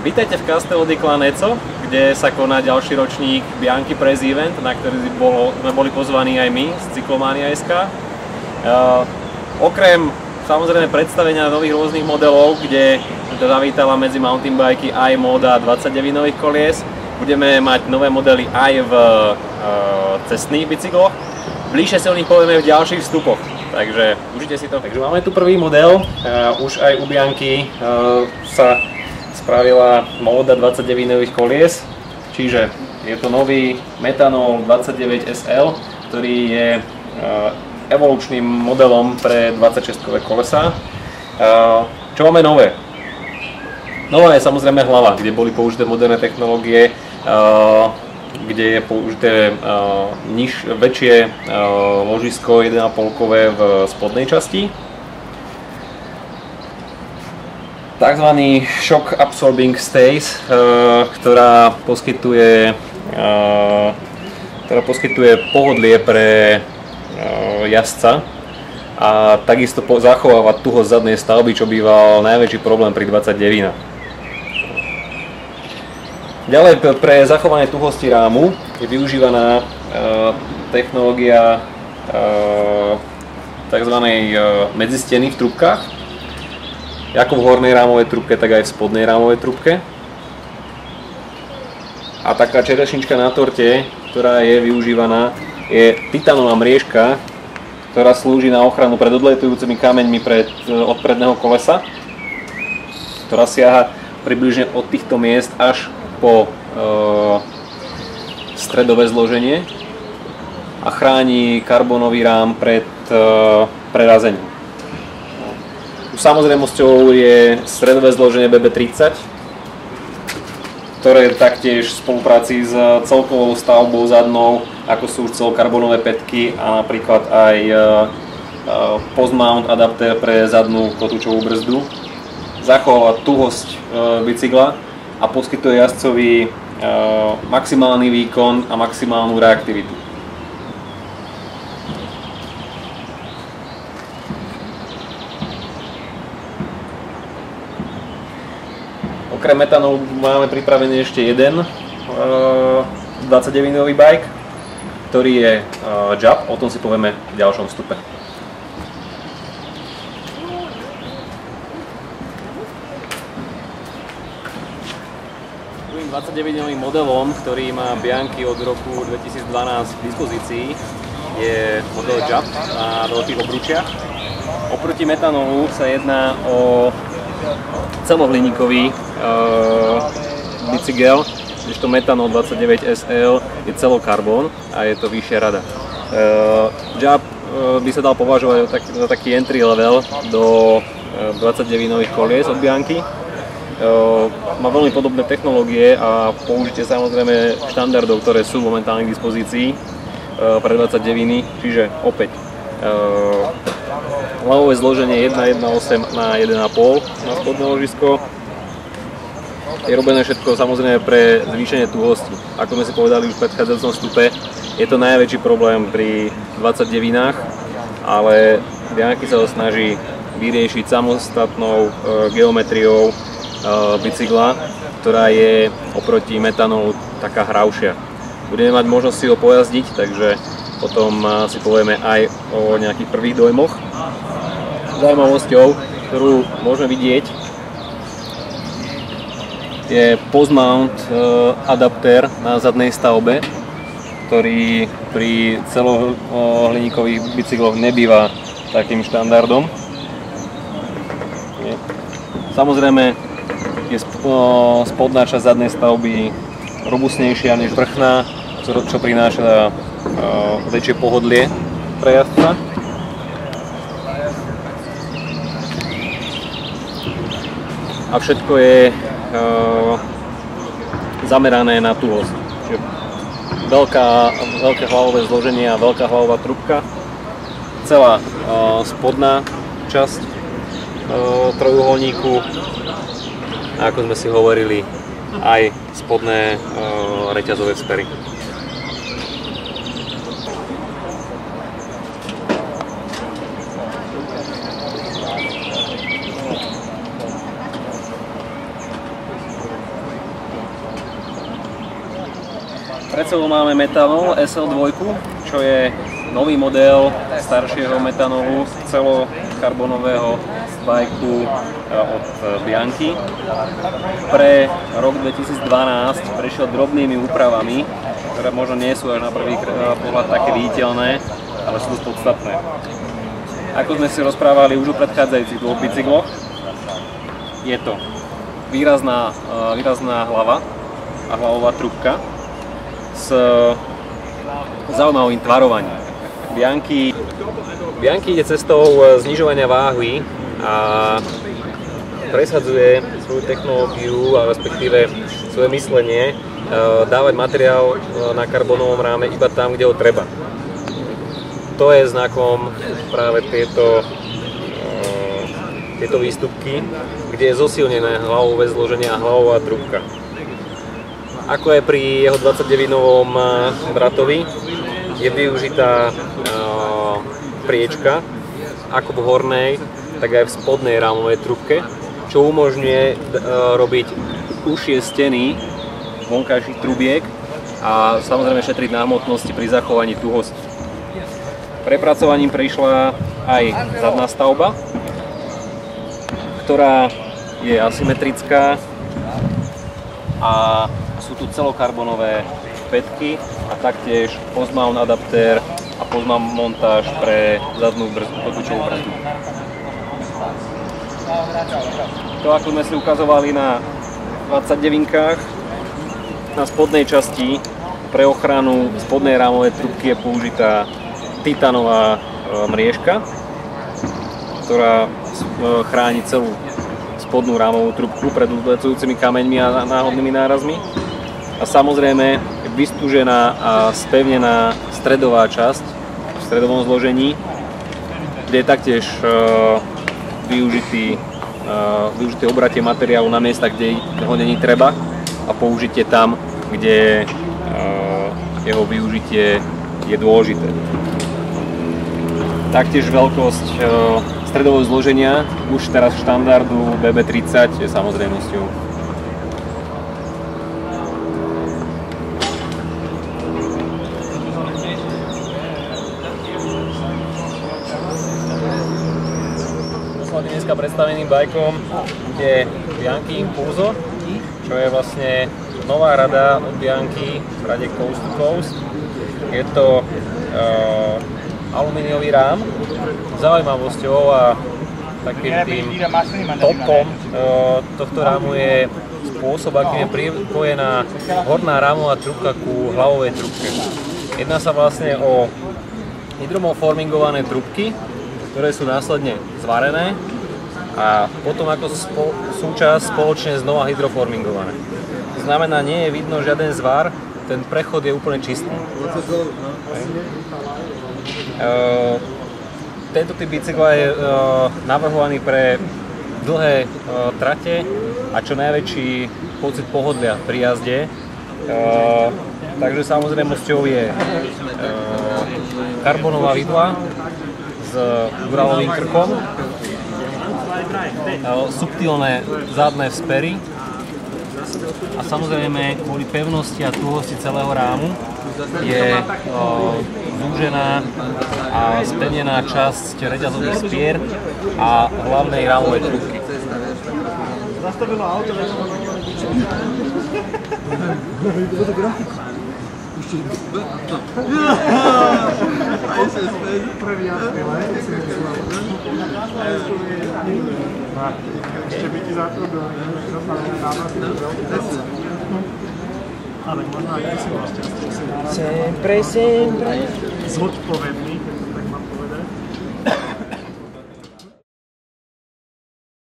Vítajte v Castello di Clanezzo, kde sa koná ďalší ročník Bianchi Press Event, na ktorý sme boli pozvaní aj my z Cyclomania.sk. Okrem samozrejme predstavenia nových rôznych modelov, kde zavítala medzi mountainbiky aj móda 29-nových kolies, budeme mať nové modely aj v cestných bicykloch. Bližšie si o nich povieme v ďalších vstupoch, takže užite si to. Takže máme tu prvý model, už aj u Bianchi sa spravila móda 29-nových kolies, čiže je to nový Metanol 29 SL, ktorý je evolučným modelom pre 26-kové kolesá. Čo máme nové? Nová je samozrejme hlava, kde boli použité moderné technológie, kde je použité väčšie ložisko 1,5-kové v spodnej časti. Takzvaný Shock Absorbing Stays, ktorá poskytuje pohodlie pre jazdca a takisto zachováva tuhosť zadnej stavby, čo býval najväčší problém pri 29. Ďalej pre zachovanie tuhosti rámu je využívaná technológia tzv. Medzisteny v trubkách, ako v hornej rámovej trubke, tak aj v spodnej rámovej trubke. A taká čerešnička na torte, ktorá je využívaná, je titánová mriežka, ktorá slúži na ochranu pred odletujúcimi kameňmi od predného kolesa, ktorá siaha približne od týchto miest až po stredové zloženie a chráni karbónový rám pred prerazením. Samozrejmosťou je stredové zloženie BB30, ktoré taktiež v spolupráci s celkovou stavbou zadnou, ako sú už celokarbonové pätky a napríklad aj post-mount adaptér pre zadnú kotúčovú brzdu, zachováva tuhosť bicykla a poskytuje jazdcovi maximálny výkon a maximálnu reaktivitu. Okrem Metanolu máme pripravený ešte jeden 29-nový bike, ktorý je Jab, o tom si povieme v ďalšom vstupe. Druhým 29-novým modelom, ktorý má Bianchi od roku 2012 k dispozícii, je model Jab na veľkých obručiach. Oproti Metanolu sa jedná o celohliníkový bicykel, kdežto Metanol 29 SL je celokarbón a je to vyššia rada. Jab by sa dal považovať za taký entry level do 29-nových kolies od Bianchi. Má veľmi podobné technológie a použitie samozrejme štandardov, ktoré sú momentálne k dispozícii pre 29, čiže opäť hlavové zloženie 1.1.8 na 1.5 na spodné ložisko. Je robené všetko samozrejme pre zvýšenie tuhosti. Ako sme si povedali už v predchádzajúcom vstupe, je to najväčší problém pri 29-nách, ale Bianchi sa ho snaží vyriešiť samostatnou geometriou bicykla, ktorá je oproti Metanolu taká hravšia. Budeme mať možnosť si ho pojazdiť, takže potom si povieme aj o nejakých prvých dojmoch. Zaujímavosťou, ktorú môžeme vidieť, je post-mount adaptér na zadnej stavbe, ktorý pri celohliníkových bicykloch nebýva takým štandardom. Samozrejme je spodná časť zadnej stavby robustnejšia než vrchná, čo prináša väčšie pohodlie pre jazdca. A všetko je zamerané na tuhosť. Čiže veľké hlavové zloženie a veľká hlavová trubka. Celá spodná časť trojuholníku. A ako sme si hovorili, aj spodné reťazové vzpery. Pred sebou máme Metanol SL2, čo je nový model staršieho metanolu celokarbonového bajku od Bianchi. Pre rok 2012 prešiel drobnými úpravami, ktoré možno nie sú až na prvý pohľad také viditeľné, ale sú podstatné. Ako sme si rozprávali už o predchádzajúcich dvoch bicykloch, je to výrazná hlava a hlavová trubka s zaujímavým tvarovaním. Bianchi ide cestou znižovania váhy a presadzuje svoju technológiu a respektíve svoje myslenie dávať materiál na karbonovom ráme iba tam, kde ho treba. To je znakom práve tieto výstupky, kde je zosilnené hlavové zloženie a hlavová trubka. Ako je pri jeho 29-novom dratovi, je využitá priečka, ako v hornej, tak aj v spodnej rámovej trubke, čo umožňuje robiť užšie steny vonkajších trubiek a samozrejme šetriť na hmotnosti pri zachovaní tuhosti. Prepracovaním prišla aj zadná stavba, ktorá je asymetrická a sú tu celokarbonové pätky a taktiež post-mount adaptér a post-mount montáž pre zadnú kľúčovú brzdu. To, ako sme si ukazovali na 29-kách, na spodnej časti pre ochranu spodnej rámovej trubky je použitá titánová mriežka, ktorá chráni celú spodnú rámovú trubku pred odletujúcimi kameňmi a náhodnými nárazmi. A samozrejme vystúžená a spevnená stredová časť v stredovom zložení, kde je taktiež využité obratie materiálu na miesta, kde ho není treba a použitie tam, kde jeho využitie je dôležité. Taktiež veľkosť stredového zloženia už teraz štandardu BB30 je samozrejmosťou. Dneska predstaveným bajkom je Bianchi Impulso, čo je vlastne nová rada od Bianchi v rade Coast to Coast. Je to alumíniový rám. Zaujímavosťou a takým tým topom tohto rámu je spôsob, akým je pripojená horná rámová trubka ku hlavovej trubke. Jedná sa vlastne o hydroformingované trubky, ktoré sú následne zvarené a potom ako súčasť spoločne znova hydroformingované. To znamená, nie je vidno žiaden zvar, ten prechod je úplne čistý. Tento typ bicykla je navrhovaný pre dlhé trate a čo najväčší pocit pohodlia pri jazde. Takže samozrejmosťou je karbonová vidla s duralovým krkom, subtilné zadné vzpery a samozrejme kvôli pevnosti a tuhosti celého rámu je zúžená a spevnená časť reťazových spier a hlavnej rámovej trubky. Zastavilo auto. Ještě by ti za to ale možná, jak si vlastně sempre zodpovědný